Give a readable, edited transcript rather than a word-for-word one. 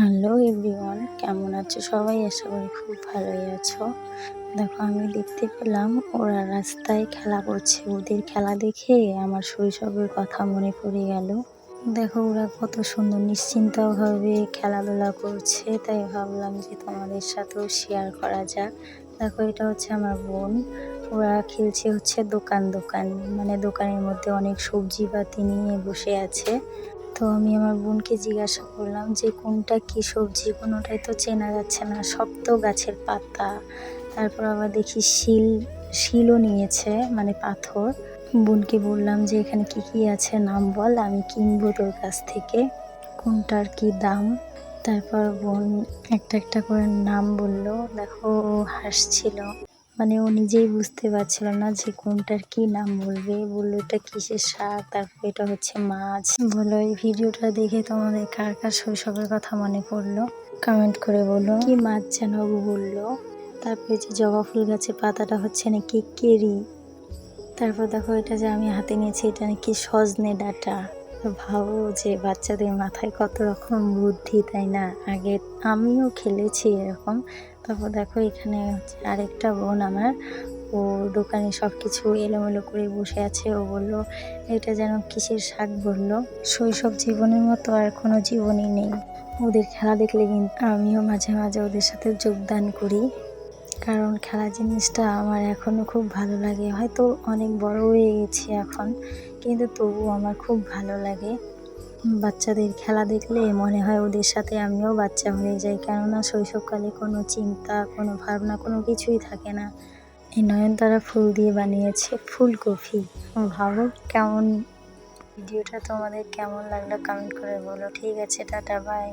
Hello everyone, কেমন আছো সবাই? আশা করি খুব ভালোই আছো। দেখো, আমি দেখতে পেলাম ওরা রাস্তায় খেলা করছে। ওদের খেলা দেখে আমার শৈশবের কথা মনে পড়ে গেল। দেখো, ওরা কত সুন্দর নিশ্চিন্তভাবে খেলাধুলা করছে, তাই ভাবলাম যে তোমাদের সাথেও শেয়ার করা যাক। দেখো, এটা হচ্ছে আমার বোন। ওরা খেলছে হচ্ছে দোকান দোকান, মানে দোকানের মধ্যে অনেক সবজিপাতি নিয়ে বসে আছে। তো আমি আমার বোনকে জিজ্ঞাসা করলাম যে কোনটা কি সবজি, কোনোটাই তো চেনা যাচ্ছে না, সব তো গাছের পাতা। তারপর আবার দেখি শিলও নিয়েছে, মানে পাথর। বোনকে বললাম যে এখানে কি কি আছে নাম বল, আমি কিনবো তোর কাছ থেকে, কোনটার কি দাম। তারপর বোন একটা একটা করে নাম বলল। দেখো, ও হাসছিল, মানে ও নিজেই বুঝতে পারছিল না যে কোনটার কি নাম বলবে। বললো এটা কিসের শাক, তারপর এটা হচ্ছে মাছ। বললো এই ভিডিওটা দেখে তোমাদের কার কার শৈশবের কথা মনে পড়লো, কমেন্ট করে বলো। কি মাছ যেন বললো। তারপরে যে জবা ফুল গাছের পাতাটা হচ্ছে নাকি কেরি। তারপর দেখো, এটা যে আমি হাতে নিয়েছি এটা নাকি সজনে ডাঁটা। ভাবো যে বাচ্চাদের মাথায় কত রকম বুদ্ধি, তাই না? আগে আমিও খেলেছি এরকম। তারপর দেখো, এখানে হচ্ছে আরেকটা বোন আমার, ও দোকানে সব কিছু এলোমেলো করে বসে আছে। ও বললো এটা যেন কিসের শাক বললো। শৈশব জীবনের মতো আর কোনো জীবনই নেই। ওদের খেলা দেখলে কিন্তু আমিও মাঝে মাঝে ওদের সাথে যোগদান করি, কারণ খেলা জিনিসটা আমার এখনও খুব ভালো লাগে। হয়তো অনেক বড় হয়ে গেছি এখন, কিন্তু তবুও আমার খুব ভালো লাগে। বাচ্চাদের খেলা দেখলে মনে হয় ওদের সাথে আমিও বাচ্চা হয়ে যাই, কেননা শৈশবকালে কোনো চিন্তা, কোনো ভাবনা, কোনো কিছুই থাকে না। এই নয়নতারা ফুল দিয়ে বানিয়েছে ফুলকপি। ভাবো কেমন। ভিডিওটা তোমাদের কেমন লাগলো কমেন্ট করে বলো। ঠিক আছে, টাটা, বাই।